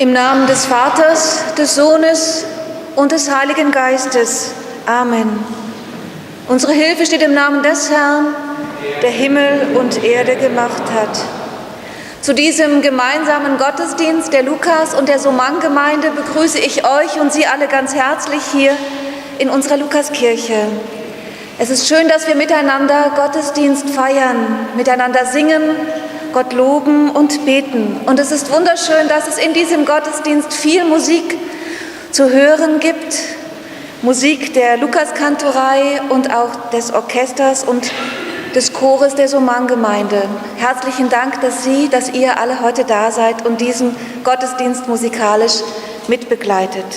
Im Namen des Vaters, des Sohnes und des Heiligen Geistes. Amen. Unsere Hilfe steht im Namen des Herrn, der Himmel und Erde gemacht hat. Zu diesem gemeinsamen Gottesdienst der Lukas- und der Soman-Gemeinde begrüße ich euch und Sie alle ganz herzlich hier in unserer Lukaskirche. Es ist schön, dass wir miteinander Gottesdienst feiern, miteinander singen, Gott loben und beten. Und es ist wunderschön, dass es in diesem Gottesdienst viel Musik zu hören gibt. Musik der Lukaskantorei und auch des Orchesters und des Chores der Soman-Gemeinde. Herzlichen Dank, dass ihr alle heute da seid und diesen Gottesdienst musikalisch mitbegleitet.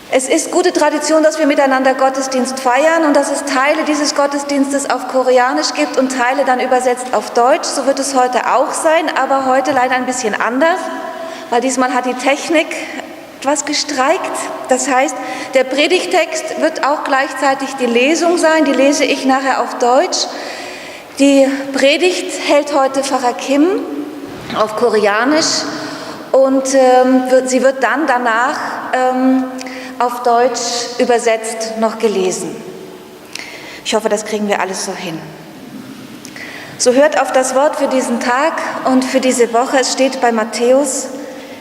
Es ist gute Tradition, dass wir miteinander Gottesdienst feiern und dass es Teile dieses Gottesdienstes auf Koreanisch gibt und Teile dann übersetzt auf Deutsch. So wird es heute auch sein, aber heute leider ein bisschen anders, weil diesmal hat die Technik etwas gestreikt. Das heißt, der Predigtext wird auch gleichzeitig die Lesung sein, die lese ich nachher auf Deutsch. Die Predigt hält heute Pfarrer Kim auf Koreanisch und sie wird dann danach auf Deutsch übersetzt noch gelesen. Ich hoffe, das kriegen wir alles so hin. So hört auf das Wort für diesen Tag und für diese Woche. Es steht bei Matthäus: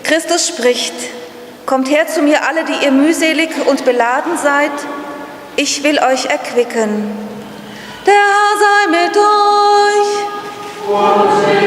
Christus spricht: Kommt her zu mir alle, die ihr mühselig und beladen seid, ich will euch erquicken. Der Herr sei mit euch. Und mit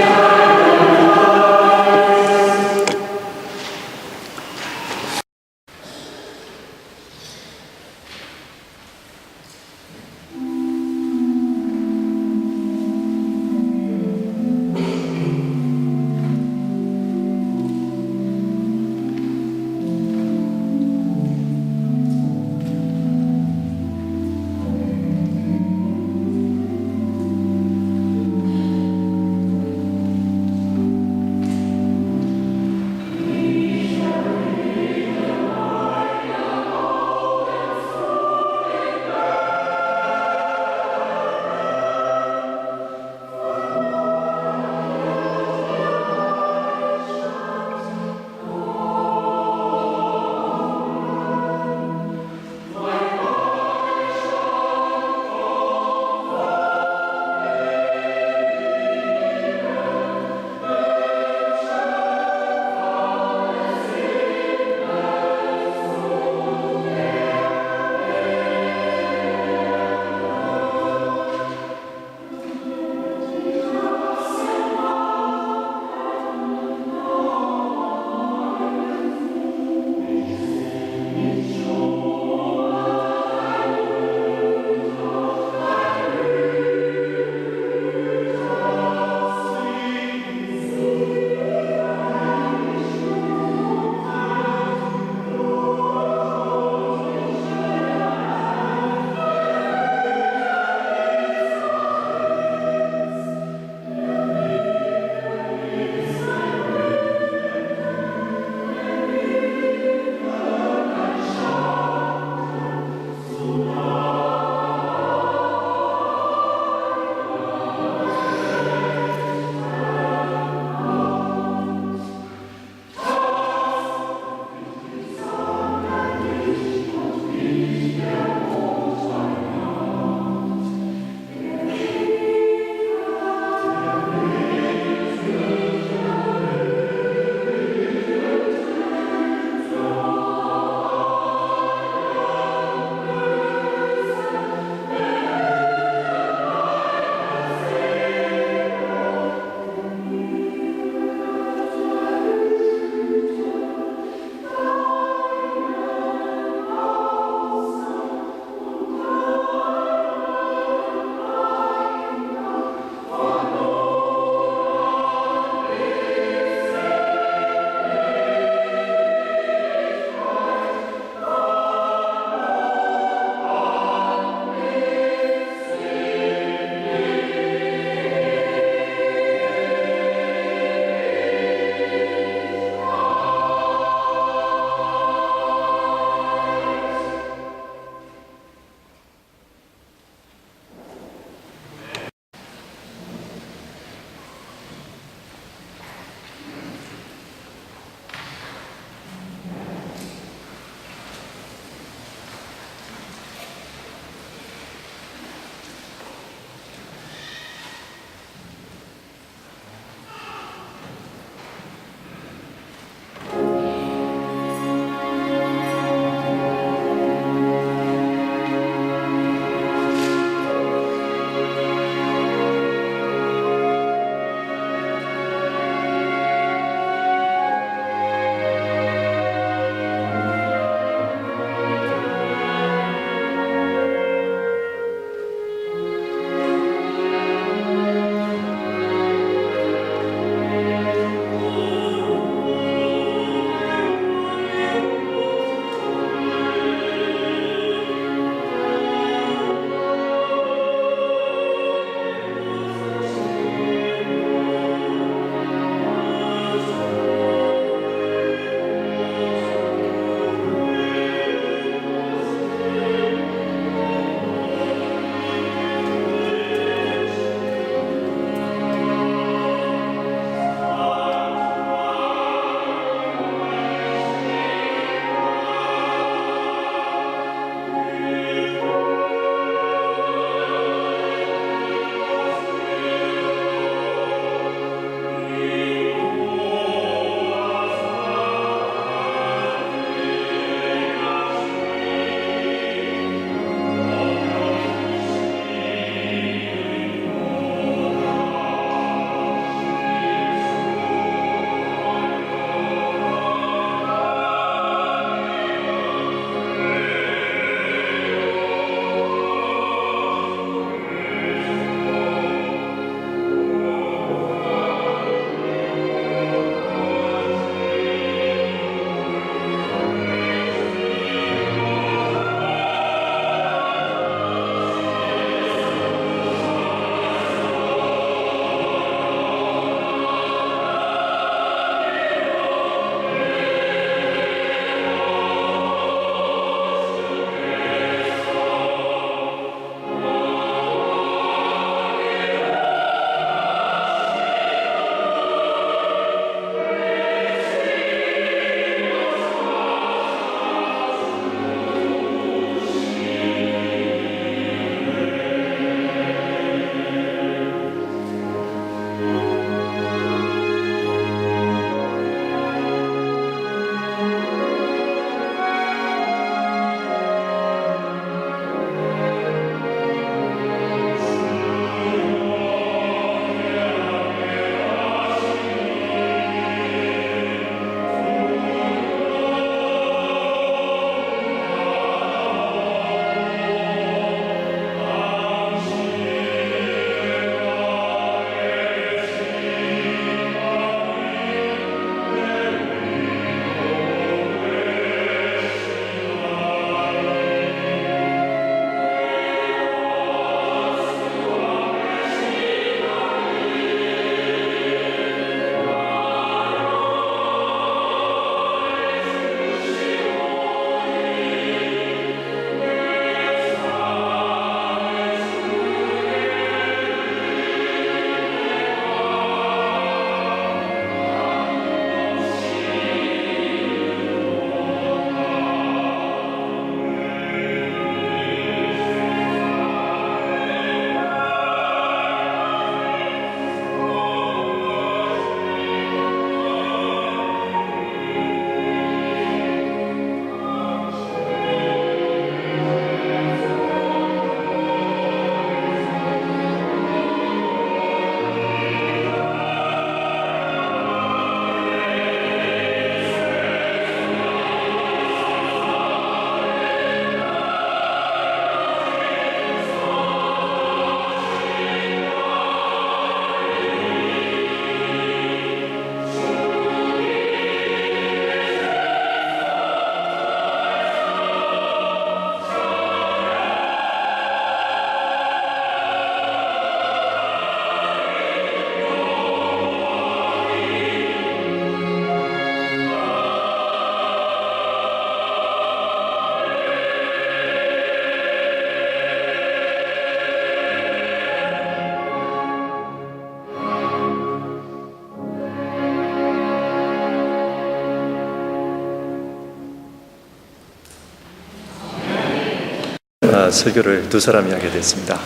설교를 두 사람이 하게 됐습니다.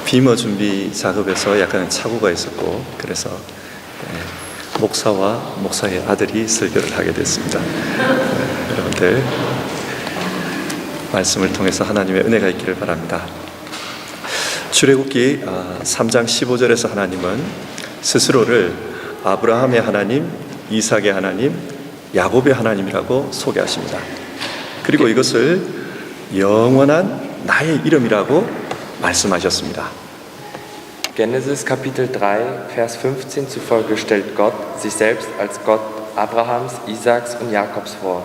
비머 준비 작업에서 약간 착오가 있었고 그래서 목사와 목사의 아들이 설교를 하게 됐습니다. 여러분들 말씀을 통해서 하나님의 은혜가 있기를 바랍니다. 출애굽기 3장 15절에서 하나님은 스스로를 아브라함의 하나님, 이삭의 하나님, 야곱의 하나님이라고 소개하십니다. 그리고 이것을 영원한 나의 이름이라고 말씀하셨습니다. Genesis Kapitel 3, Vers 15 zufolge stellt Gott sich selbst als Gott Abrahams, Isaaks und Jakobs vor.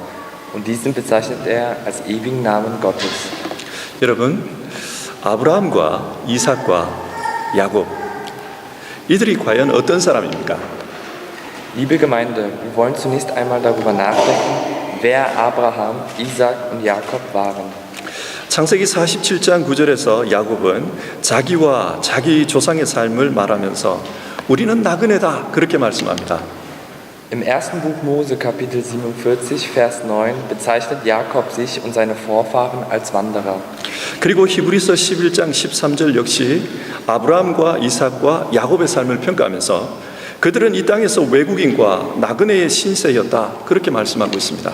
Und diesen bezeichnet er als ewigen Namen Gottes. 여러분, 아브라함과 이삭과 야곱, 이들이 과연 어떤 사람입니까? Liebe Gemeinde, wir wollen zunächst einmal darüber nachdenken, wer Abraham, Isaak und Jakob waren. 창세기 47장 9절에서 야곱은 자기와 자기 조상의 삶을 말하면서 우리는 나그네다 그렇게 말씀합니다. Im ersten Buch Mose, Kapitel 47, Vers 9, bezeichnet Jakob sich und seine Vorfahren als Wanderer. 그리고 히브리서 11장 13절 역시 아브라함과 이삭과 야곱의 삶을 평가하면서 그들은 이 땅에서 외국인과 나그네의 신세였다 그렇게 말씀하고 있습니다.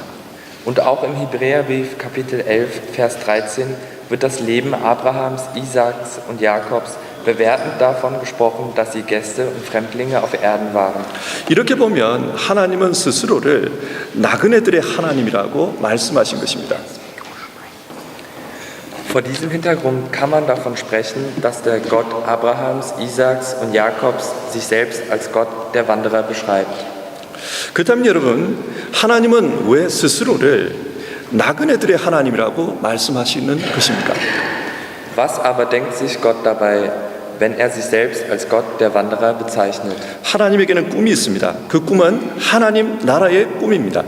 Und auch im Hebräerbrief, Kapitel 11, Vers 13, wird das Leben Abrahams, Isaaks und Jakobs bewertend davon gesprochen, dass sie Gäste und Fremdlinge auf Erden waren. 이렇게 보면 하나님은 스스로를 나그네들의 하나님이라고 말씀하신 것입니다. Vor diesem Hintergrund kann man davon sprechen, dass der Gott Abrahams, Isaaks und Jakobs sich selbst als Gott der Wanderer beschreibt. 그렇다면 여러분, 하나님은 왜 스스로를 나그네들의 하나님이라고 말씀하시는 것입니까? Was aber denkt sich Gott dabei, wenn er sich selbst als Gott der Wanderer bezeichnet? 하나님에게는 꿈이 있습니다. 그 꿈은 하나님 나라의 꿈입니다.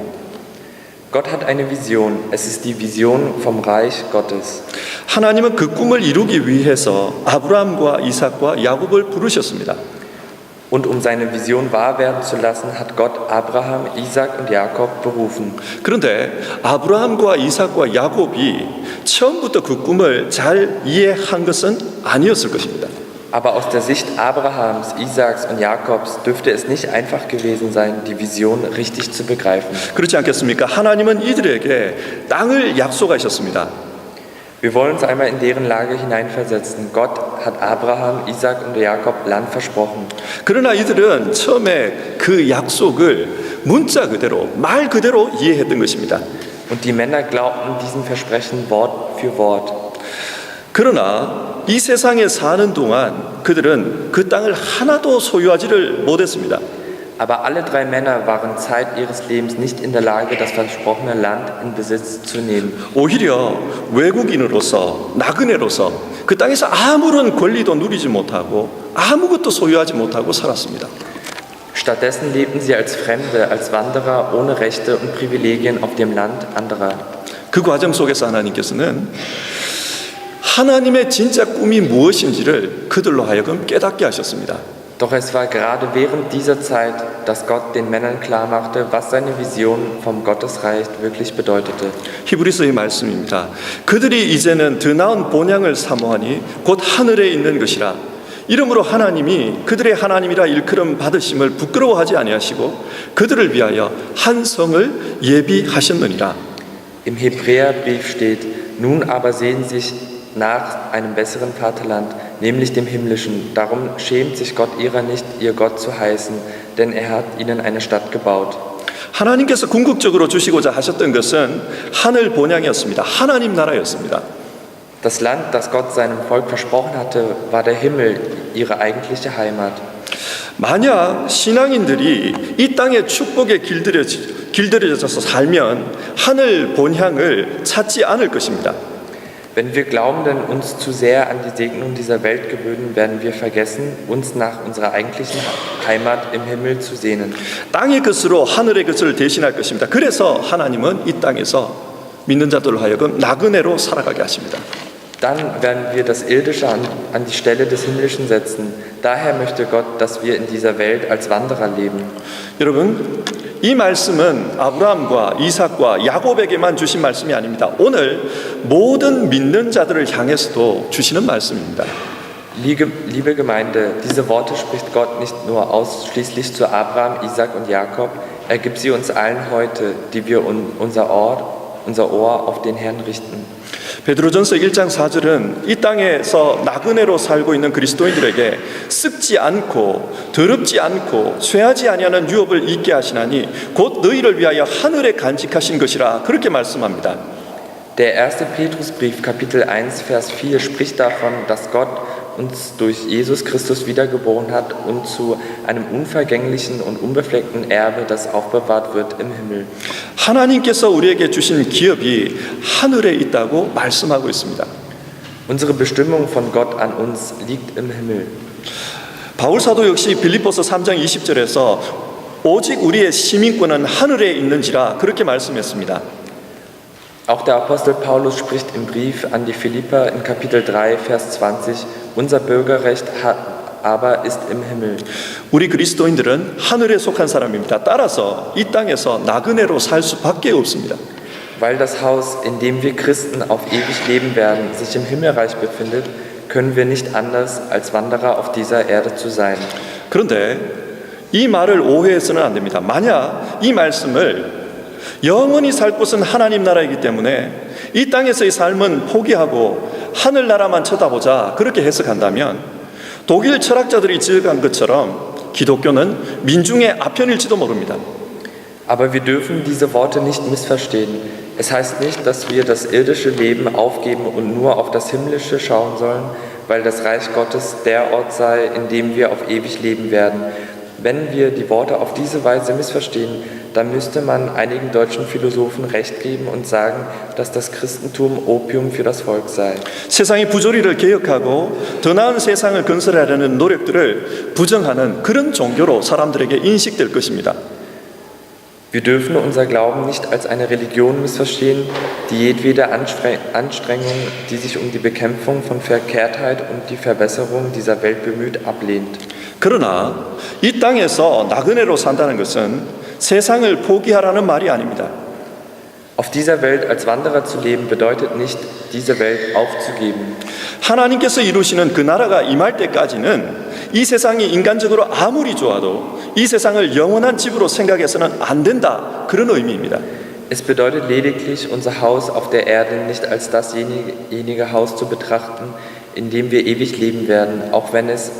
Gott hat eine Vision. Es ist die Vision vom Reich Gottes. 하나님은 그 꿈을 이루기 위해서 아브라함과 이삭과 야곱을 부르셨습니다. Und um seine Vision wahr werden zu lassen, hat Gott Abraham, Isaak und Jakob berufen. 그런데 아브라함과 이삭과 야곱이 처음부터 그 꿈을 잘 이해한 것은 아니었을 것입니다. Aber aus der Sicht Abrahams, Isaaks und Jakobs dürfte es nicht einfach gewesen sein, die Vision richtig zu begreifen. 그렇지 않겠습니까? 하나님은 이들에게 땅을 약속하셨습니다. Wir wollen uns einmal in deren Lage hineinversetzen. Gott hat Abraham, Isaak und Jakob Land versprochen. 그러나 이들은 처음에 그 약속을 문자 그대로, 말 그대로 이해했던 것입니다. Und die Männer glaubten diesem Versprechen Wort für Wort. 그러나 이 세상에 사는 동안 그들은 그 땅을 하나도 소유하지를 못했습니다. Aber alle drei Männer waren Zeit ihres Lebens nicht in der Lage, das versprochene Land in Besitz zu nehmen. 오히려 외국인으로서 나그네로서 그 땅에서 아무런 권리도 누리지 못하고 아무것도 소유하지 못하고 살았습니다. Stattdessen lebten sie als Fremde, als Wanderer ohne Rechte und Privilegien auf dem Land anderer. 그 과정 속에서 하나님께서는 하나님의 진짜 꿈이 무엇인지를 그들로 하여금 깨닫게 하셨습니다. Doch es war gerade während dieser Zeit, dass Gott den Männern klarmachte, was seine Vision vom Gottesreich wirklich bedeutete. 히브리서의 말씀입니다. 그들이 이제는 더 나은 본향을 사모하니 곧 하늘에 있는 것이라. 이러므로 하나님이 그들의 하나님이라 일컬음 받으심을 부끄러워하지 아니하시고 그들을 위하여 한 성을 예비하셨느니라. Im Hebräerbrief steht: Nun aber sehen sich nach einem besseren Vaterland, nämlich dem himmlischen. Darum schämt sich Gott ihrer nicht, ihr Gott zu heißen, denn er hat ihnen eine Stadt gebaut. 하나님께서 궁극적으로 주시고자 하셨던 것은 하늘 본향이었습니다. 하나님 나라였습니다. Das Land, das Gott seinem Volk versprochen hatte, war der Himmel, ihre eigentliche Heimat. 만약 신앙인들이 이 땅의 축복에 길들여져서 살면 하늘 본향을 찾지 않을 것입니다. Wenn wir Glaubenden uns zu sehr an die Segnung dieser Welt gewöhnen, werden wir vergessen, uns nach unserer eigentlichen Heimat im Himmel zu sehnen. 땅의 것으로 하늘의 것을 대신할 것입니다. 그래서 하나님은 이 땅에서 믿는 자들로 하여금 나그네로 살아가게 하십니다. Dann werden wir das Irdische an die Stelle des Himmlischen setzen. Daher möchte Gott, dass wir in dieser Welt als Wanderer leben. 여러분, 이 말씀은 아브라함과 이삭과 야곱에게만 주신 말씀이 아닙니다. 오늘 모든 믿는 자들을 향해서도 주시는 말씀입니다. Liebe Gemeinde, diese Worte spricht Gott nicht nur ausschließlich zu Abraham, Isaac und Jakob, er gibt sie uns allen heute, die wir unser Ohr auf den Herrn richten. 베드로전서 1장 4절은 이 땅에서 나그네로 살고 있는 그리스도인들에게 썩지 않고 더럽지 않고 쇠하지 아니하는 유업을 잊게 하시나니 곧 너희를 위하여 하늘에 간직하신 것이라 그렇게 말씀합니다. Der 1. Petrusbrief, Kapitel 1, Vers 4 spricht davon, dass Gott uns durch Jesus Christus wiedergeboren hat und zu einem unvergänglichen und unbefleckten Erbe, das aufbewahrt wird im Himmel. 하나님께서 우리에게 주신 기업이 하늘에 있다고 말씀하고 있습니다. Unsere Bestimmung von Gott an uns liegt im Himmel. 바울 사도 역시 빌립보서 3장 20절에서 오직 우리의 시민권은 하늘에 있는지라 그렇게 말씀했습니다. Auch der Apostel Paulus spricht im Brief an die Philipper in Kapitel 3, Vers 20, unser Bürgerrecht aber ist im Himmel. 우리 그리스도인들은 하늘에 속한 사람입니다. 따라서 이 땅에서 나그네로 살 수밖에 없습니다. Weil das Haus, in dem wir Christen auf ewig leben werden, sich im Himmelreich befindet, können wir nicht anders als Wanderer auf dieser Erde zu sein. 그런데 이 말을 오해해서는 안 됩니다. 만약 이 말씀을 영원히 살 곳은 하나님 나라이기 때문에 이 땅에서의 삶은 포기하고 하늘나라만 쳐다보자 그렇게 해석한다면 독일 철학자들이 지어간 것처럼 기독교는 민중의 아편일지도 모릅니다. Aber wir dürfen diese Worte nicht missverstehen. Es heißt nicht, dass wir das irdische Leben aufgeben und nur auf das himmlische schauen sollen, weil das Reich Gottes der Ort sei, in dem wir auf ewig leben werden. Wenn wir die Worte auf diese Weise missverstehen, dann müsste man einigen deutschen Philosophen recht geben und sagen, dass das Christentum Opium für das Volk sei. 세상의 부조리를 개혁하고 더 나은 세상을 건설하려는 노력들을 부정하는 그런 종교로 사람들에게 인식될 것입니다. Wir dürfen unser Glauben nicht als eine Religion missverstehen, die jedwede Anstrengung, die sich um die Bekämpfung von Verkehrtheit und die Verbesserung dieser Welt bemüht, ablehnt. 그러나 이 땅에서 나그네로 산다는 것은 세상을 포기하라는 말이 아닙니다. Auf dieser Welt als Wanderer zu leben bedeutet nicht, diese Welt aufzugeben. 하나님께서 이루시는 그 나라가 임할 때까지는 이 세상이 인간적으로 아무리 좋아도 이 세상을 영원한 집으로 생각해서는 안 된다. 그런 의미입니다. Es bedeutet lediglich, unser Haus auf der Erde nicht als dasjenige Haus zu betrachten, in dem wir ewig leben werden, auch wenn es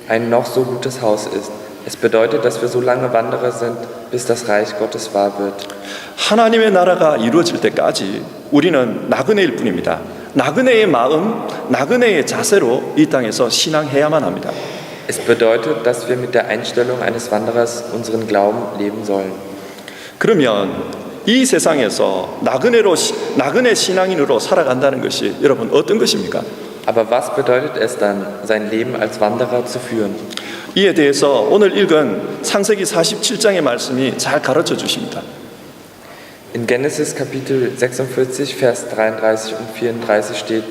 ein noch so gutes Haus ist. Es bedeutet, dass wir so lange Wanderer sind, bis das Reich Gottes wahr wird. 하나님의 나라가 이루어질 때까지 우리는 나그네일 뿐입니다. 나그네의 마음, 나그네의 자세로 이 땅에서 신앙해야만 합니다. Es bedeutet, dass wir mit der Einstellung eines Wanderers unseren Glauben leben sollen. 그러면 이 세상에서 나그네 신앙인으로 살아간다는 것이 여러분 어떤 것입니까? Aber was bedeutet es dann, sein Leben als Wanderer zu führen? 이에 대해서 오늘 읽은 창세기 47장의 말씀이 잘 가르쳐 주십니다. In Genesis Kapitel 46, Vers 33 und 34 steht,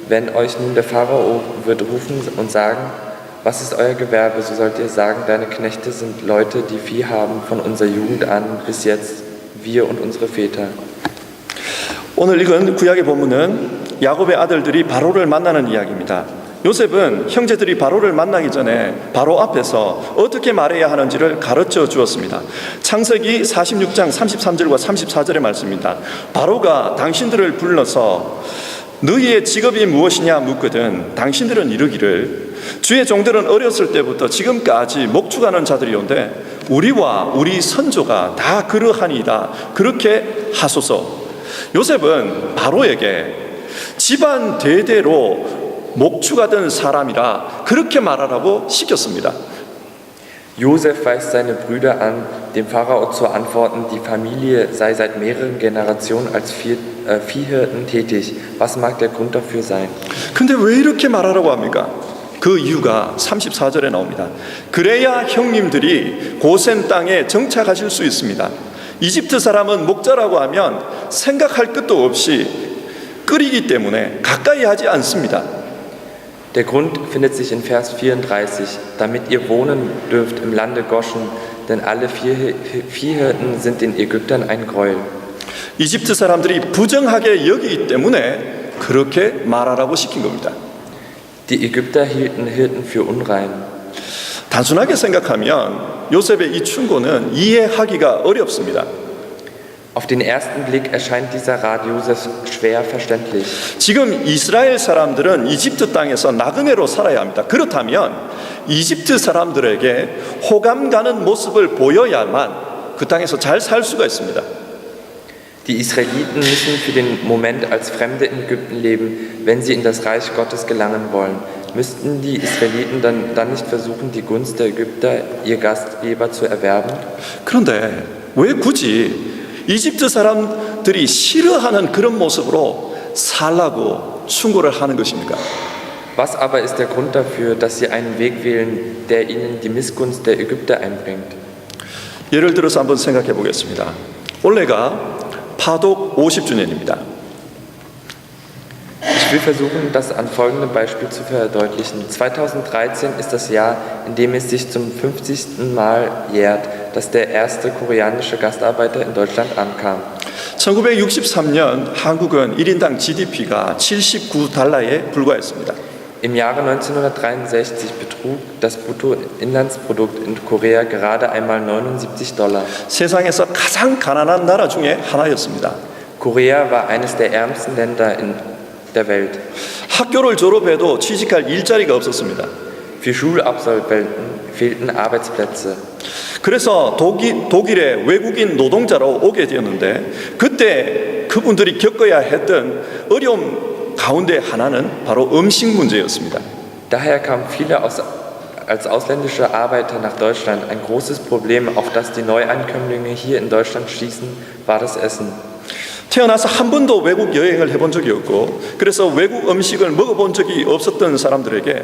wenn euch nun der Pharao wird rufen und sagen, was ist euer Gewerbe, so sollt ihr sagen, deine Knechte sind Leute, die Vieh haben von unserer Jugend an bis jetzt, wir und unsere Väter. 오늘 읽은 구약의 본문은 야곱의 아들들이 바로를 만나는 이야기입니다. 요셉은 형제들이 바로를 만나기 전에 바로 앞에서 어떻게 말해야 하는지를 가르쳐 주었습니다. 창세기 46장 33절과 34절의 말씀입니다. 바로가 당신들을 불러서 너희의 직업이 무엇이냐 묻거든 당신들은 이르기를 주의 종들은 어렸을 때부터 지금까지 목축하는 자들이온데 우리와 우리 선조가 다 그러하니이다. 그렇게 하소서. 요셉은 바로에게 집안 대대로 목축하던 사람이라 그렇게 말하라고 시켰습니다. Josef weist seine Brüder an, dem Pharao zu antworten, die Familie sei seit mehreren Generationen als Viehhirten tätig. Was mag der Grund dafür sein? 근데 왜 이렇게 말하라고 합니까? 그 이유가 34절에 나옵니다. 그래야 형님들이 고센 땅에 정착하실 수 있습니다. 이집트 사람은 목자라고 하면 생각할 것도 없이 끓이기 때문에 가까이 하지 않습니다. Der Grund findet sich in Vers 34, damit ihr wohnen dürft im Lande Goschen, denn alle Viehhirten sind den Ägyptern ein Gräuel. 이집트 사람들이 부정하게 여기기 때문에 그렇게 말하라고 시킨 겁니다. Die Ägypter hielten Hirten für unrein. 단순하게 생각하면 요셉의 이 충고는 이해하기가 어렵습니다. Auf den ersten Blick erscheint dieser Rat Josefs schwer verständlich. 지금 이스라엘 사람들은 이집트 땅에서 나그네로 살아야 합니다. 그렇다면 이집트 사람들에게 호감 가는 모습을 보여야만 그 땅에서 잘 살 수가 있습니다. Die Israeliten müssen für den Moment als Fremde in Ägypten leben, wenn sie in das Reich Gottes gelangen wollen. Müssten die Israeliten dann nicht versuchen, die Gunst der Ägypter, ihr Gastgeber, zu erwerben? 그런데 왜 굳이 이집트 사람들이 싫어하는 그런 모습으로 살라고 충고를 하는 것입니까? Was aber ist der Grund dafür, dass sie einen Weg wählen, der ihnen die Missgunst der Ägypter einbringt? 예를 들어서 한번 생각해 보겠습니다. 올해가 파독 50주년입니다. Ich will versuchen, das an folgendem Beispiel zu verdeutlichen. 2013 ist das Jahr, in dem es sich zum 50. Mal jährt, dass der erste koreanische Gastarbeiter in Deutschland ankam. 1963년 한국은 1인당 GDP가 79달러에 불과했습니다. Im Jahre 1963 betrug das Bruttoinlandsprodukt in Korea gerade einmal $79. 세상에서 가장 가난한 나라 중에 하나였습니다. Korea war eines der ärmsten Länder in der Welt. 학교를 졸업해도 취직할 일자리가 없었습니다. Für Schulabsolventen fehlten Arbeitsplätze. 그래서 독일에 외국인 노동자로 오게 되었는데 그때 그분들이 겪어야 했던 어려움 가운데 하나는 바로 음식 문제였습니다. Daher kamen viele als ausländische Arbeiter nach Deutschland. Ein großes Problem, auf das die Neuankömmlinge hier in Deutschland stießen, war das Essen. 태어나서 한 번도 외국 여행을 해본 적이 없고 그래서 외국 음식을 먹어본 적이 없었던 사람들에게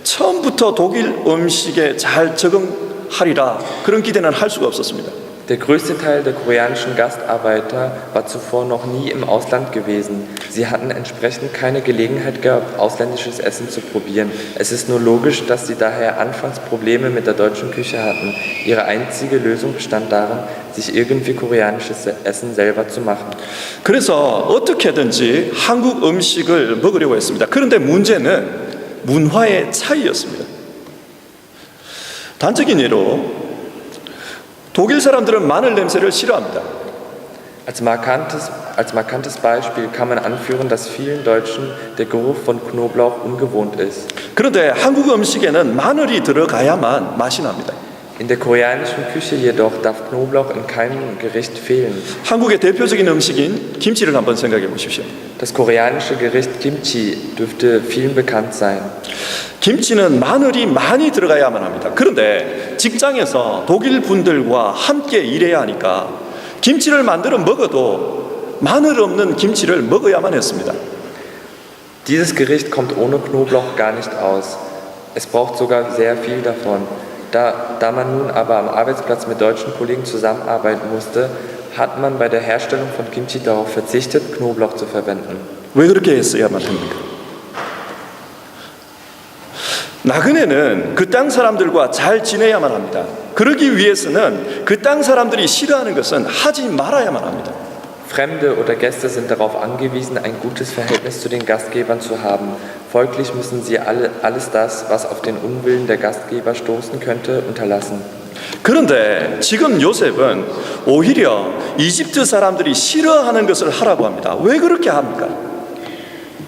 처음부터 독일 음식에 잘 적응하리라 그런 기대는 할 수가 없었습니다. Der größte Teil der koreanischen Gastarbeiter war zuvor noch nie im Ausland gewesen. Sie hatten entsprechend keine Gelegenheit gehabt, ausländisches Essen zu probieren. Es ist nur logisch, dass sie daher anfangs Probleme mit der deutschen Küche hatten. Ihre einzige Lösung bestand darin, sich irgendwie koreanisches Essen selber zu machen. 그래서 어떻게든지 한국 음식을 먹으려고 했습니다. 그런데 문제는 문화의 차이였습니다. 단적인 예로 독일 사람들은 마늘 냄새를 싫어합니다. Als markantes Beispiel kann man anführen, dass vielen Deutschen der Geruch von Knoblauch ungewohnt ist. 그런데 한국 음식에는 마늘이 들어가야만 맛이 납니다. In der koreanischen Küche jedoch darf Knoblauch in keinem Gericht fehlen. 한국의 대표적인 음식인 김치를 한번 생각해 보십시오. Das koreanische Gericht Kimchi dürfte vielen bekannt sein. 김치는 마늘이 많이 들어가야만 합니다. 그런데 직장에서 독일 분들과 함께 일해야 하니까 김치를 만들어 먹어도 마늘 없는 김치를 먹어야만 했습니다. Dieses Gericht kommt ohne Knoblauch gar nicht aus. Es braucht sogar sehr viel davon. Da man nun aber am Arbeitsplatz mit deutschen Kollegen zusammenarbeiten musste, hat man bei der Herstellung von Kimchi darauf verzichtet, Knoblauch zu verwenden. 왜 그렇게 했어야만 합니까? 나그네는 그 땅 사람들과 잘 지내야만 합니다. 그러기 위해서는 그 땅 사람들이 싫어하는 것은 하지 말아야만 합니다. Fremde oder Gäste sind darauf angewiesen, ein gutes Verhältnis zu den Gastgebern zu haben. Folglich müssen sie alles das, was auf den Unwillen der Gastgeber stoßen könnte, unterlassen. 그런데 지금 요셉은 오히려 이집트 사람들이 싫어하는 것을 하라고 합니다. 왜 그렇게 합니까?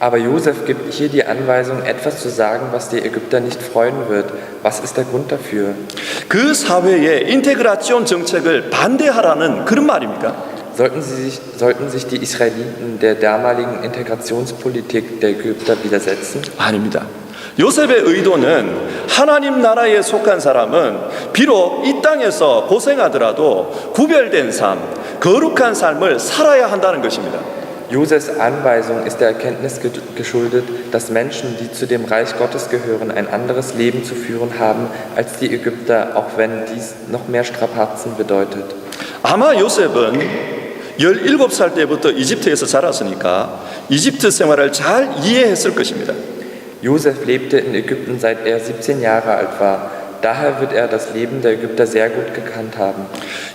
Aber Josef gibt hier die Anweisung, etwas zu sagen, was die Ägypter nicht freuen wird. Was ist der Grund dafür? 그 사회의 인테그라치온 정책을 반대하라는 그런 말입니까? Sollten sich die Israeliten der damaligen Integrationspolitik der Ägypter widersetzen? 아닙니다. 요셉의 의도는 하나님 나라에 속한 사람은 비록 이 땅에서 고생하더라도 구별된 삶, 거룩한 삶을 살아야 한다는 것입니다. Josefs Anweisung ist der Erkenntnis geschuldet, dass Menschen, die zu dem Reich Gottes gehören, ein anderes Leben zu führen haben als die Ägypter, auch wenn dies noch mehr Strapazen bedeutet. 아마 요셉은 17살 때부터 이집트에서 자랐으니까 이집트 생활을 잘 이해했을 것입니다. Josef lebte in Ägypten, seit er 17 Jahre alt war. Daher wird er das Leben der Ägypter sehr gut gekannt haben.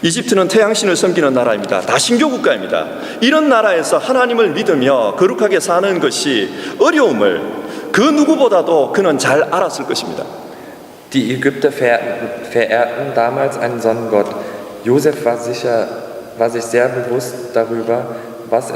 이집트는 태양신을 섬기는 나라입니다. 다신교 국가입니다. 이런 나라에서 하나님을 믿으며 거룩하게 사는 것이 어려움을 그 누구보다도 그는 잘 알았을 것입니다. Die Ägypter verehrten damals einen Sonnengott. Josef war sich sehr bewusst darüber, dass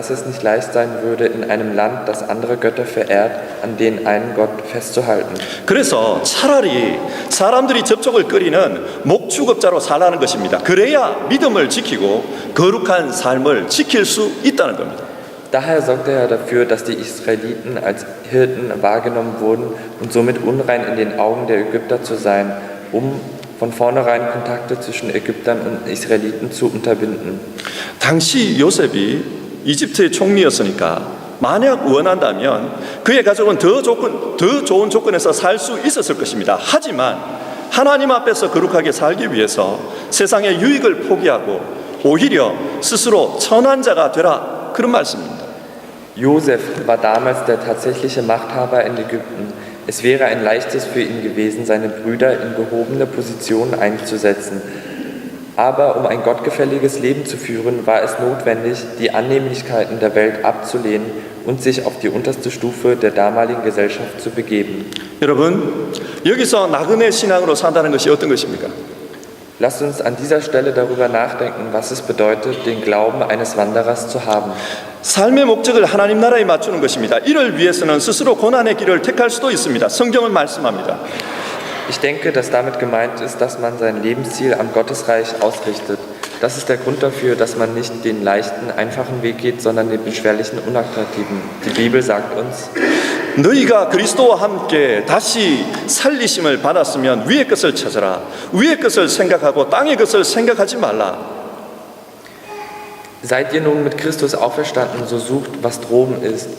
es nicht leicht sein würde, in einem Land, das andere Götter verehrt, an denen einen Gott festzuhalten. 그래서 차라리 사람들이 접촉을 꺼리는 목축업자로 살라는 것입니다. 그래야 믿음을 지키고 거룩한 삶을 지킬 수 있다는 겁니다. Daher sorgte er dafür, dass die Israeliten als Hirten wahrgenommen wurden und somit unrein in den Augen der Ägypter zu sein, um von vornherein Kontakte zwischen Ägyptern und Israeliten zu unterbinden. 당시 요셉이 이집트의 총리였으니까 만약 원한다면 그의 가족은 더 좋은 조건에서 살 수 있었을 것입니다. 하지만 하나님 앞에서 거룩하게 살기 위해서 세상의 유익을 포기하고 오히려 스스로 천한 자가 되라, 그런 말씀입니다. Josef war damals der tatsächliche Machthaber in Ägypten. Es wäre ein leichtes für ihn gewesen, seine Brüder in gehobene Positionen einzusetzen. Aber um ein gottgefälliges Leben zu führen, war es notwendig, die Annehmlichkeiten der Welt abzulehnen und sich auf die unterste Stufe der damaligen Gesellschaft zu begeben. 여러분, 여기서 나그네 신앙으로 산다는 것이 어떤 것입니까? Lasst uns an dieser Stelle darüber nachdenken, was es bedeutet, den Glauben eines Wanderers zu haben. 삶의 목적을 하나님 나라에 맞추는 것입니다. 이를 위해서는 스스로 고난의 길을 택할 수도 있습니다. 성경은 말씀합니다. Ich denke, dass damit gemeint ist, dass man sein Lebensziel am Gottesreich ausrichtet. Das ist der Grund dafür, dass man nicht den leichten, einfachen Weg geht, sondern den beschwerlichen, unattraktiven. Die Bibel sagt uns: 너희가 그리스도와 함께 다시 살리심을 받았으면 위의 것을 찾아라. 위의 것을 생각하고 땅의 것을 생각하지 말라. Seid ihr nun mit Christus auferstanden, so sucht, was droben ist.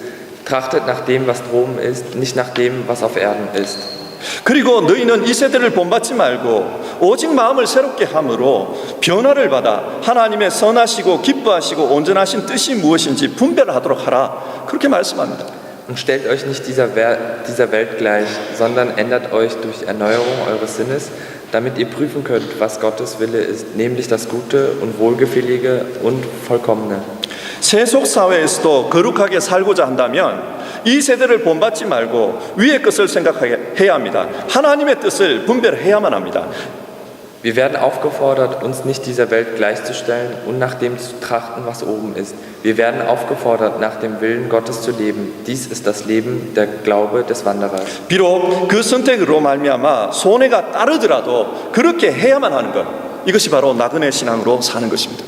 Trachtet nach dem, was droben ist, nicht nach dem, was auf Erden ist. 그리고 너희는 이 세대를 본받지 말고 오직 마음을 새롭게 함으로 변화를 받아 하나님의 선하시고 기뻐하시고 온전하신 뜻이 무엇인지 분별하도록 하라. 그렇게 말씀합니다. Und stellt euch nicht dieser Welt gleich, sondern ändert euch durch Erneuerung eures Sinnes, damit ihr prüfen könnt, was Gottes Wille ist, nämlich das Gute und Wohlgefällige und Vollkommene. 세속 사회에서도 거룩하게 살고자 한다면 이 세대를 본받지 말고 위의 것을 생각해야 합니다. 하나님의 뜻을 분별해야만 합니다. Wir werden aufgefordert, uns nicht dieser Welt gleichzustellen und nach dem zu trachten, was oben ist. Wir werden aufgefordert, nach dem Willen Gottes zu leben. Dies ist das Leben, der Glaube des Wanderers. 비록 그 선택으로 말미암아 손해가 따르더라도 그렇게 해야만 하는 것, 이것이 바로 나그네 신앙으로 사는 것입니다.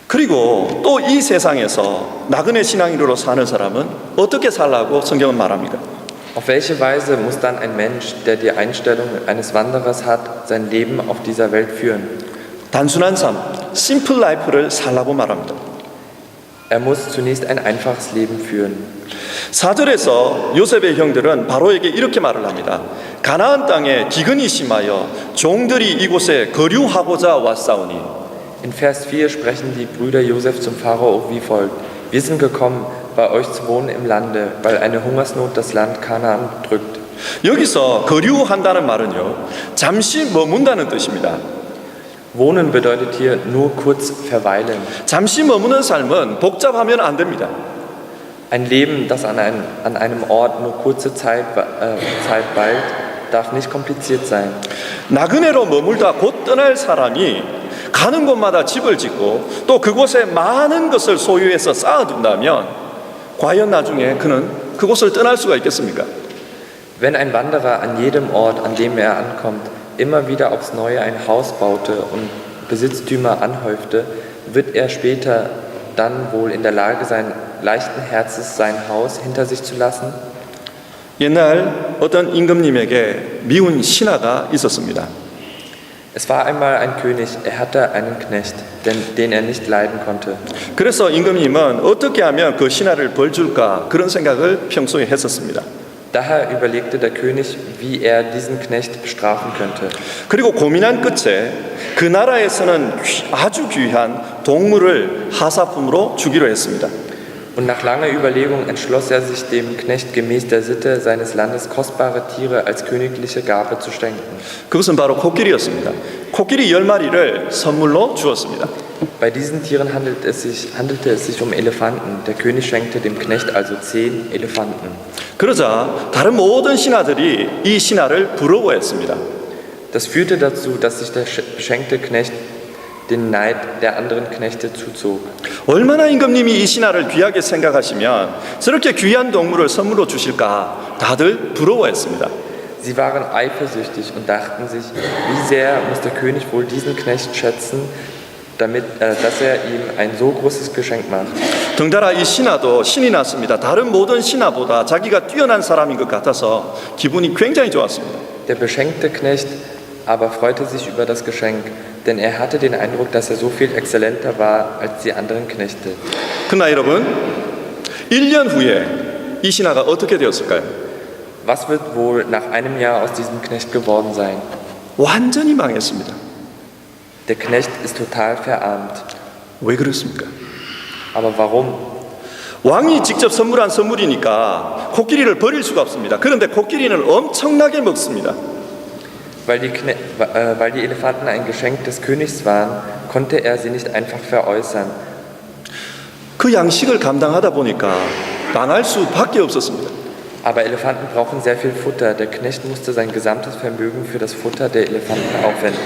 그리고 또 이 세상에서 나그네 신앙인으로 사는 사람은 어떻게 살라고 성경은 말합니까? Auf welche Weise muss dann ein Mensch, der die Einstellung eines Wanderers hat, sein Leben auf dieser Welt führen? 단순한 삶, simple life를 살라고 말합니다. Er muss zunächst ein einfaches Leben führen. 4절에서 요셉의 형들은 바로에게 이렇게 말을 합니다. 가나안 땅에 기근이 심하여 종들이 이곳에 거류하고자 왔사오니. In Vers 4 sprechen die Brüder Josef zum Pharao wie folgt: Wir sind gekommen, bei euch zu wohnen im Lande, weil eine Hungersnot das Land Kanaan drückt. 여기서 거류한다는 말은요, 잠시 머문다는 뜻입니다. Wohnen bedeutet hier nur kurz verweilen. 잠시 머무는 삶은 복잡하면 안 됩니다. Ein Leben, das an einem Ort nur kurze Zeit weilt, darf nicht kompliziert sein. 나그네로 머물다 곧 떠날 사람이 가는 곳마다 집을 짓고 또 그곳에 많은 것을 소유해서 쌓아둔다면 과연 나중에 그는 그곳을 떠날 수가 있겠습니까? Wenn ein Wanderer an jedem Ort, an dem er ankommt, immer wieder aufs Neue ein Haus baute und Besitztümer anhäufte, wird er später dann wohl in der Lage sein, leichten Herzens sein Haus hinter sich zu lassen? 옛날 어떤 임금님에게 미운 신하가 있었습니다. Es war einmal ein König, er hatte einen Knecht, den er nicht leiden konnte. 그래서 임금님은 어떻게 하면 그 신하를 벌줄까 그런 생각을 평소에 했었습니다. Daher überlegte der König, wie er diesen Knecht bestrafen könnte. 그리고 고민한 끝에 그 나라에서는 아주 귀한 동물을 하사품으로 주기로 했습니다. Und nach langer Überlegung entschloss er sich, dem Knecht gemäß der Sitte seines Landes kostbare Tiere als königliche Gabe zu schenken. 그것은 바로 코끼리였습니다. 코끼리 10마리를 선물로 주었습니다. Bei diesen Tieren handelte es sich um Elefanten. Der König schenkte dem Knecht also 10 Elefanten. 그러자 다른 모든 신하들이 이 신하를 부러워했습니다. Das führte dazu, dass sich der beschenkte Knecht den Neid der anderen Knechte zuzog. 얼마나 임금님이 이 신하를 귀하게 생각하시면 저렇게 귀한 동물을 선물로 주실까 다들 부러워했습니다. Sie waren eifersüchtig und dachten sich, wie sehr muss der König wohl diesen Knecht schätzen, dass er ihm ein so großes Geschenk macht. 덩달아 이 신하도 신이 났습니다. 다른 모든 신하보다 자기가 뛰어난 사람인 것 같아서 기분이 굉장히 좋았습니다. Der beschenkte Knecht aber freute sich über das Geschenk, denn er hatte den Eindruck, dass er so viel exzellenter war als die anderen Knechte. 그러나 여러분, 1년 후에 이 신하가 어떻게 되었을까요? Was wird wohl nach einem Jahr aus diesem Knecht geworden sein? 완전히 망했습니다. Der Knecht ist total verarmt. 왜 그렇습니까? Aber warum? 왕이 직접 선물한 선물이니까 코끼리를 버릴 수가 없습니다. 그런데 코끼리는 엄청나게 먹습니다. Weil die Elefanten ein Geschenk des Königs waren, konnte er sie nicht einfach veräußern. 그 양식을 감당하다 보니까 망할 수밖에 없었습니다. Aber Elefanten brauchen sehr viel Futter. Der Knecht musste sein gesamtes Vermögen für das Futter der Elefanten aufwenden.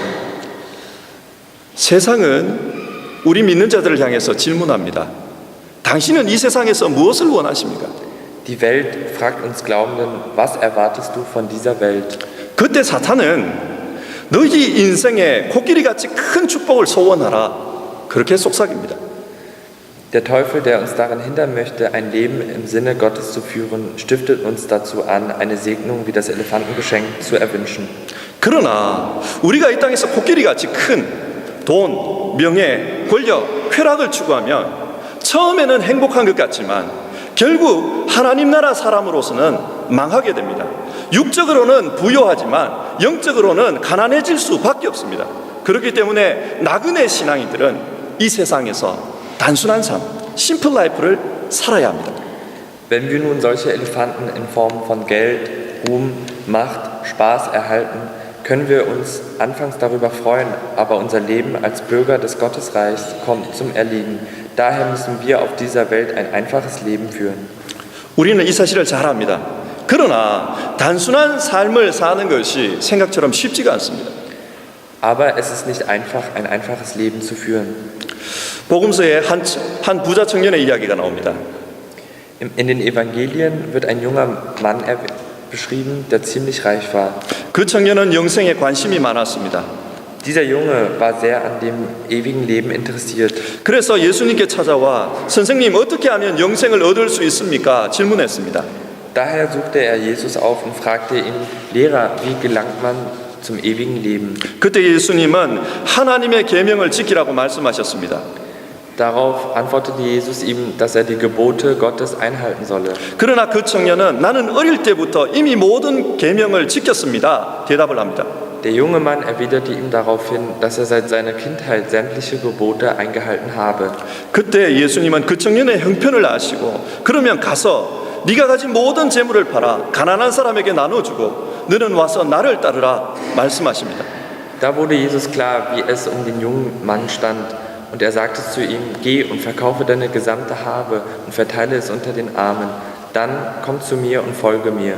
세상은 우리 믿는 자들을 향해서 질문합니다. 당신은 이 세상에서 무엇을 원하십니까? Die Welt fragt uns Glaubenden, was erwartest du von dieser Welt? 그때 사탄은 너희 인생에 코끼리같이 큰 축복을 소원하라 그렇게 속삭입니다. Der Teufel, der uns daran hindern möchte, ein Leben im Sinne Gottes zu führen, stiftet uns dazu an, eine Segnung wie das Elefantengeschenk zu erwünschen. 그러나 우리가 이 땅에서 코끼리같이 큰 돈, 명예, 권력, 쾌락을 추구하면 처음에는 행복한 것 같지만 결국 하나님 나라 사람으로서는 망하게 됩니다. 육적으로는 부유하지만 영적으로는 가난해질 수밖에 없습니다. 그렇기 때문에 나그네 신앙인들은 이 세상에서 단순한 삶, 심플 라이프를 살아야 합니다. Wenn wir nun solche Elefanten in Form von Geld, Ruhm, Macht, Spaß erhalten, können wir uns anfangs darüber freuen, aber unser Leben als Bürger des Gottesreichs kommt zum Erliegen. Daher müssen wir auf dieser Welt ein einfaches Leben führen. 우리는 이 사실을 잘 압니다. 그러나 단순한 삶을 사는 것이 생각처럼 쉽지가 않습니다. Aber es ist nicht einfach, ein einfaches Leben zu führen. 복음서에 한 부자 청년의 이야기가 나옵니다. In den Evangelien wird ein junger Mann beschrieben, der ziemlich reich war. 그 청년은 영생에 관심이 많았습니다. Dieser Junge war sehr an dem ewigen Leben interessiert. 그래서 예수님께 찾아와 선생님 어떻게 하면 영생을 얻을 수 있습니까? 질문했습니다. Daher suchte er Jesus auf und fragte ihn, Lehrer, wie gelangt man zum ewigen Leben? 그때 예수님은 하나님의 계명을 지키라고 말씀하셨습니다. Darauf antwortete Jesus ihm, dass er die Gebote Gottes einhalten solle. 그러나 그 청년은 나는 어릴 때부터 이미 모든 계명을 지켰습니다. 대답을 합니다. Der junge Mann erwiderte ihm daraufhin, dass er seit seiner Kindheit sämtliche Gebote eingehalten habe. 그때 예수님은 그 청년의 형편을 아시고 그러면 가서 네가 가진 모든 재물을 팔아 가난한 사람에게 나눠주고 너는 와서 나를 따르라 말씀하십니다. Da wurde Jesus klar, wie es um den jungen Mann stand. Und er sagte zu ihm, geh und verkaufe deine gesamte Habe und verteile es unter den Armen. Dann komm zu mir und folge mir.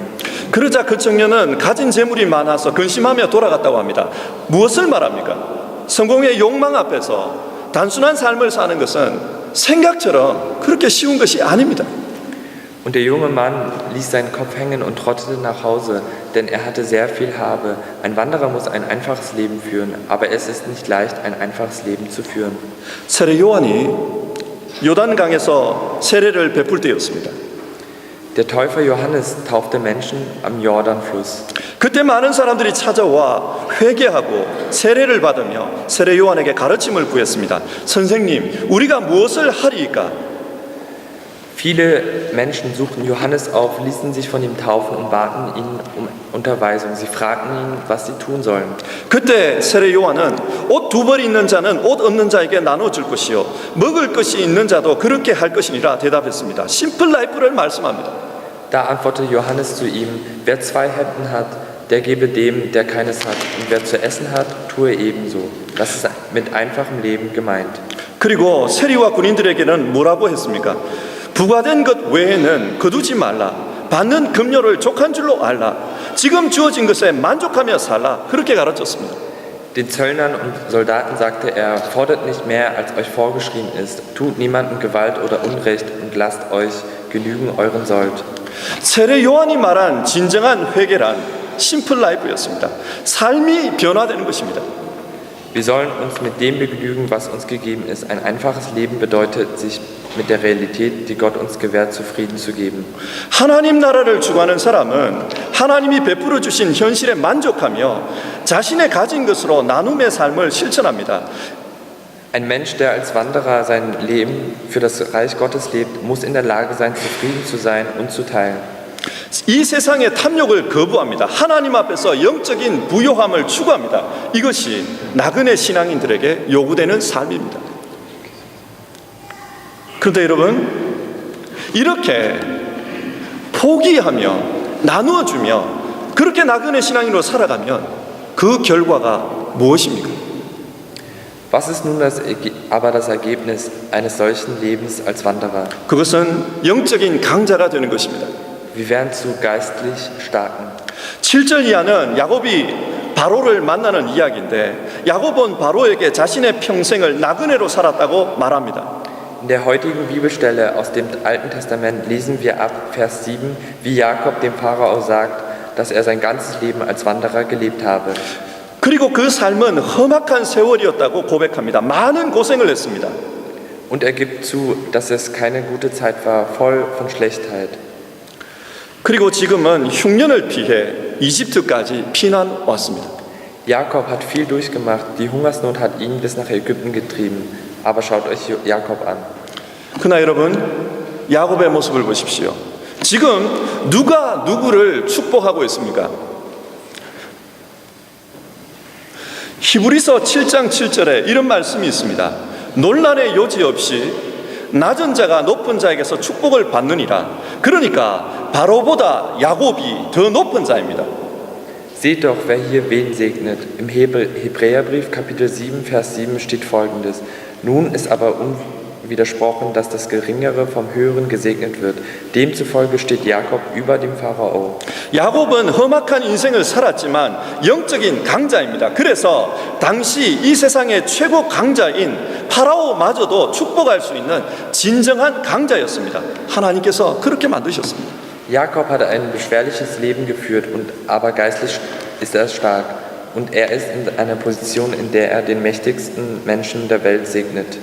그러자 그 청년은 가진 재물이 많아서 근심하며 돌아갔다고 합니다. 무엇을 말합니까? 성공의 욕망 앞에서 단순한 삶을 사는 것은 생각처럼 그렇게 쉬운 것이 아닙니다. Und der junge Mann ließ seinen Kopf hängen und trottete nach Hause, denn er hatte sehr viel Habe. Ein Wanderer muss ein einfaches Leben führen, aber es ist nicht leicht, ein einfaches Leben zu führen. 세례 요한이 요단강에서 세례를 베풀 때였습니다. Der Täufer Johannes taufte Menschen am Jordanfluss. 그때 많은 사람들이 찾아와 회개하고 세례를 받으며 세례 요한에게 가르침을 구했습니다. 선생님, 우리가 무엇을 하리이까? Viele Menschen suchten Johannes auf, ließen sich von ihm taufen und baten ihn um Unterweisung. Sie fragten ihn, was sie tun sollen. 그때 세례 요한은 옷 두 벌 있는 자는 옷 없는 자에게 나눠줄 것이요 먹을 것이 있는 자도 그렇게 할 것이니라 대답했습니다. 심플 라이프를 말씀합니다. Da antwortete Johannes zu ihm, wer 2 Hemden hat, der gebe dem, der keines hat. Und wer zu essen hat, tue ebenso. Das ist mit einfachem Leben gemeint. 그리고 세리와 군인들에게는 뭐라고 했습니까? 부과된 것 외에는 거두지 말라. 받는 급료를 족한 줄로 알라. 지금 주어진 것에 만족하며 살라. 그렇게 가르쳤습니다. Den Zöllnern und Soldaten sagte er, fordert nicht mehr, als euch vorgeschrieben ist. Tut niemandem Gewalt oder Unrecht und lasst euch genügen euren Sold. 세례 요한이 말한 진정한 회개란 심플 라이프였습니다. 삶이 변화되는 것입니다. Wir sollen uns mit dem begnügen, was uns gegeben ist. Ein einfaches Leben bedeutet, sich mit der Realität, die Gott uns gewährt, zufrieden zu geben. 하나님 나라를 주관하는 사람은 하나님이 베풀어 주신 현실에 만족하며 자신의 가진 것으로 나눔의 삶을 실천합니다. Ein Mensch, der als Wanderer sein Leben für das Reich Gottes lebt, muss in der Lage sein, zufrieden zu sein und zu teilen. 이 세상의 탐욕을 거부합니다. 하나님 앞에서 영적인 부요함을 추구합니다. 이것이 나그네 신앙인들에게 요구되는 삶입니다. 그런데 여러분, 이렇게 포기하며 나누어주며 그렇게 나그네 신앙인으로 살아가면 그 결과가 무엇입니까? Was ist nun aber das Ergebnis eines solchen Lebens als Wanderer? 그것은 영적인 강자가 되는 것입니다. Wir werden zu geistlich Starken. 7절 이하는 야곱이 바로를 만나는 이야기인데 야곱은 바로에게 자신의 평생을 나그네로 살았다고 말합니다. In der heutigen Bibelstelle aus dem Alten Testament lesen wir ab Vers 7, wie Jakob dem Pharao sagt, dass er sein ganzes Leben als Wanderer gelebt habe. 그리고 그 삶은 험악한 세월이었다고 고백합니다. 많은 고생을 했습니다. Und er gibt zu, dass es keine gute Zeit war, voll von Schlechtheit. 그리고 지금은 흉년을 피해 이집트까지 피난 왔습니다. Jakob hat viel durchgemacht, die Hungersnot hat ihn bis nach Ägypten getrieben. Aber schaut euch Jakob an. 그러나 여러분, 야곱의 모습을 보십시오. 지금 누가 누구를 축복하고 있습니까? 히브리서 7장 7절에 이런 말씀이 있습니다. 논란의 요지 없이 낮은 자가 높은 자에게서 축복을 받느니라. 그러니까 바로보다 야곱이 더 높은 자입니다. Seht doch, wer hier wen segnet. Im Hebräerbrief Kapitel 7, Vers 7 steht folgendes. Nun ist aber unwidersprochen, dass das Geringere vom Höheren gesegnet wird. Demzufolge steht Jakob über dem Pharao. 야곱은 험악한 인생을 살았지만 영적인 강자입니다. 그래서 당시 이 세상의 최고 강자인 파라오마저도 축복할 수 있는 진정한 강자였습니다. 하나님께서 그렇게 만드셨습니다. Jakob hat ein beschwerliches Leben geführt, aber geistlich ist er stark. Und er ist in einer Position, in der er den mächtigsten Menschen der Welt segnet.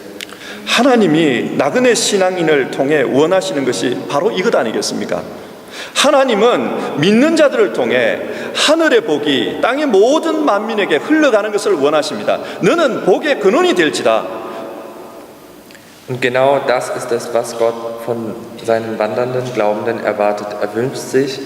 하나님이 나그네 신앙인을 통해 원하시는 것이 바로 이것 아니겠습니까? 하나님은 믿는 자들을 통해 하늘의 복이 땅의 모든 만민에게 흘러가는 것을 원하십니다. 너는 복의 근원이 될지다. Und genau das ist es, was Gott von seinen wandernden Glaubenden erwartet. Er wünscht sich,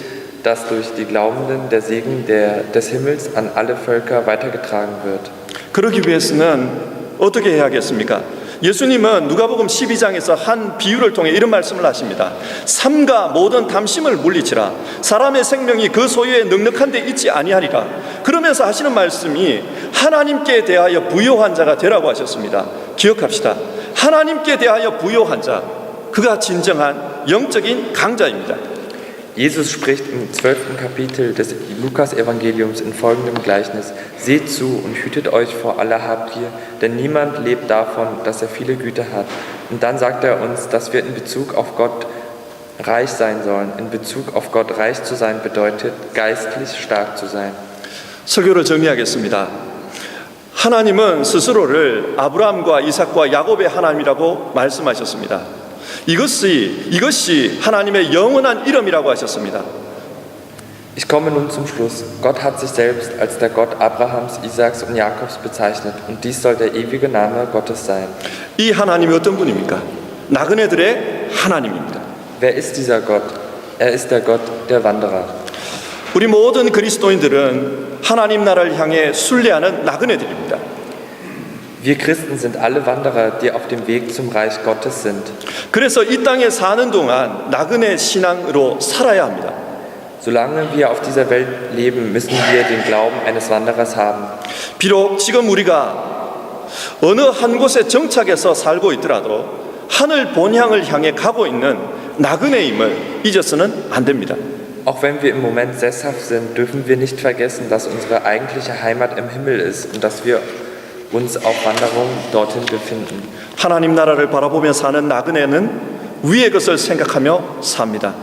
dass durch die Glaubenden der Segen des Himmels an alle Völker weitergetragen wird. 그러기 위해서는 어떻게 해야겠습니까? 예수님은 누가복음 12장에서 한 비유를 통해 이런 말씀을 하십니다. 삼가 모든 탐심을 물리치라. 사람의 생명이 그 소유에 넉넉한 데 있지 아니하리라. 그러면서 하시는 말씀이 하나님께 대하여 부요한 자가 되라고 하셨습니다. 기억합시다. 하나님께 대하여 부요한 자, 그가 진정한 영적인 강자입니다. Jesus spricht im 12. Kapitel des Lukas-Evangeliums in folgendem Gleichnis: Seht zu und hütet euch vor aller Habgier, denn niemand lebt davon, dass er viele Güter hat. Und dann sagt er uns, dass wir in Bezug auf Gott reich sein sollen. In Bezug auf Gott reich zu sein bedeutet, geistlich stark zu sein. 설교를 정리하겠습니다. 하나님은 스스로를 아브라함과 이삭과 야곱의 하나님이라고 말씀하셨습니다. 이것이 하나님의 영원한 이름이라고 하셨습니다. Ich komme nun zum Schluss. Gott hat sich selbst als der Gott Abrahams, Isaaks und Jakobs bezeichnet und dies soll der ewige Name Gottes sein. 이 하나님이 어떤 분입니까? 나그네들의 하나님입니다. Wer ist dieser Gott? Er ist der Gott der Wanderer. 우리 모든 그리스도인들은 하나님 나라를 향해 순례하는 나그네들입니다. Wir Christen sind alle Wanderer, die auf dem Weg zum Reich Gottes sind. 그래서 이 땅에 사는 동안 나그네 신앙으로 살아야 합니다. Solange wir auf dieser Welt leben, müssen wir den Glauben eines Wanderers haben. 비록 지금 우리가 어느 한 곳에 정착해서 살고 있더라도 하늘 본향을 향해 가고 있는 나그네임을 잊어서는 안 됩니다. Auch wenn wir im Moment sesshaft sind, dürfen wir nicht vergessen, dass unsere eigentliche Heimat im Himmel ist und dass wir uns auf Wanderung dorthin befinden. 하나님 나라를 바라보며 사는 나그네는 위의 것을 생각하며 삽니다.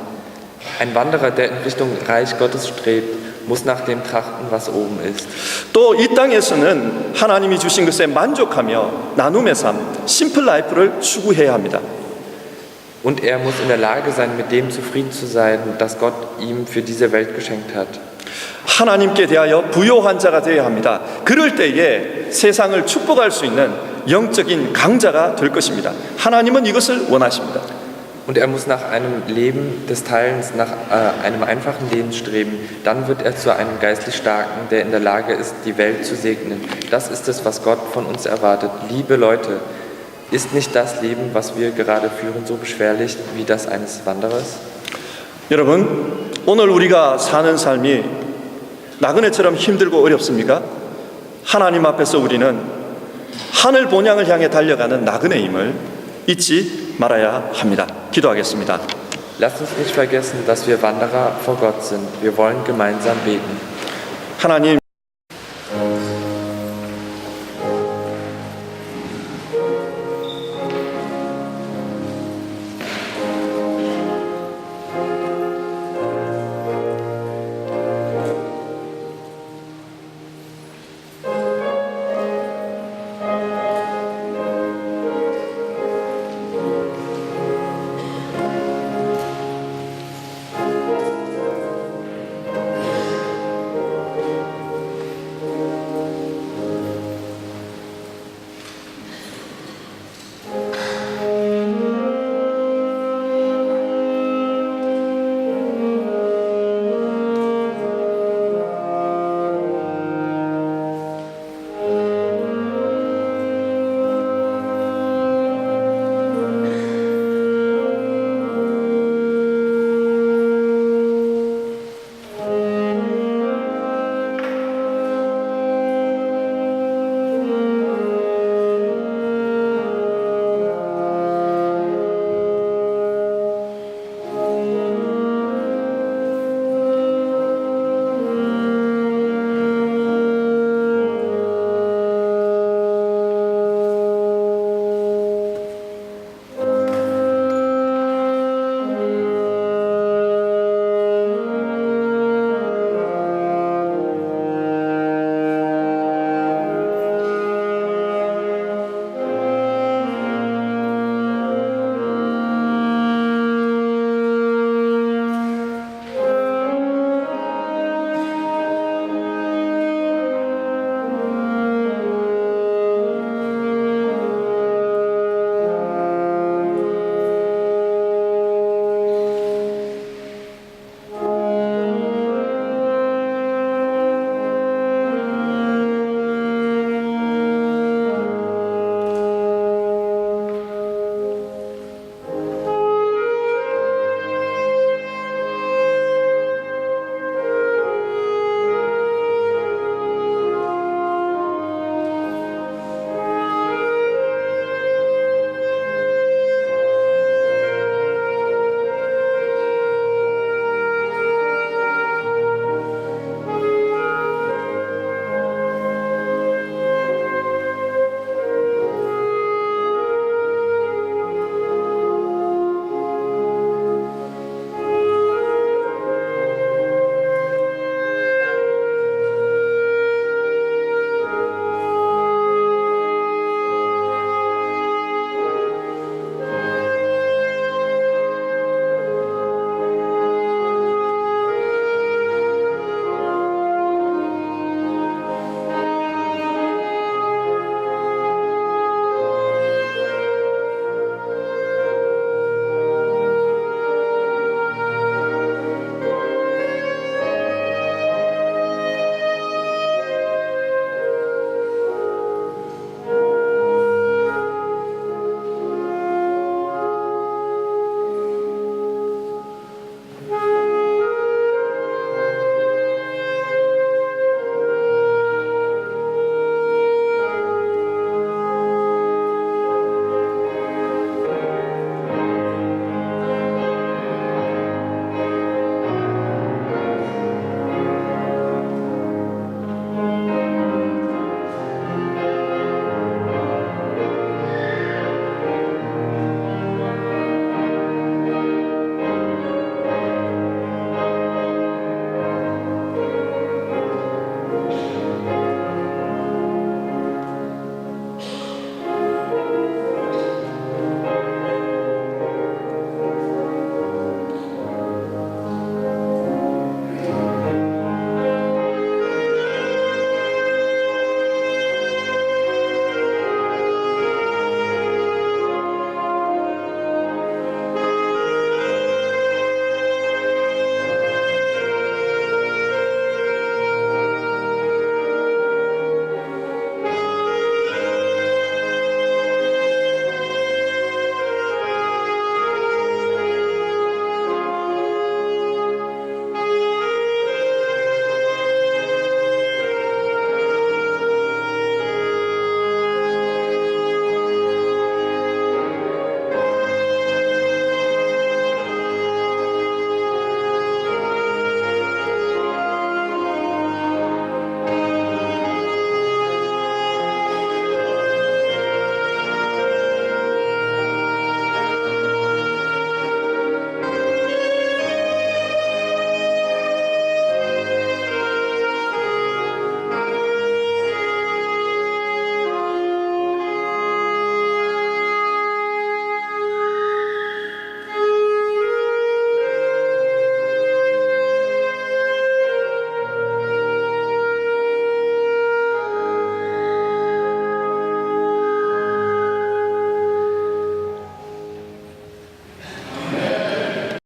Ein Wanderer, der in Richtung Reich Gottes strebt, muss nach dem trachten, was oben ist. 또 이 땅에서는 하나님이 주신 것에 만족하며 나눔의 삶, 심플 라이프를 추구해야 합니다. Und er muss in der Lage sein, mit dem zufrieden zu sein, das Gott ihm für diese Welt geschenkt hat. 하나님께 대하여 부요한 자가 되어야 합니다. 그럴 때에 세상을 축복할 수 있는 영적인 강자가 될 것입니다. 하나님은 이것을 원하십니다. Und er muss nach einem Leben des Teilens, nach einem einfachen Leben streben. Dann wird er zu einem geistlich Starken, der in der Lage ist, die Welt zu segnen. Das ist es, was Gott von uns erwartet. Liebe Leute, ist nicht das Leben, was wir gerade führen, so beschwerlich wie das eines Wanderers? 여러분, 오늘 우리가 사는 삶이 나그네처럼 힘들고 어렵습니까? 하나님 앞에서 우리는 하늘 본향을 향해 달려가는 나그네임을 잊지 말아야 합니다. 기도하겠습니다. Lasst uns nicht vergessen, dass wir Wanderer vor Gott sind. Wir wollen gemeinsam beten. 하나님,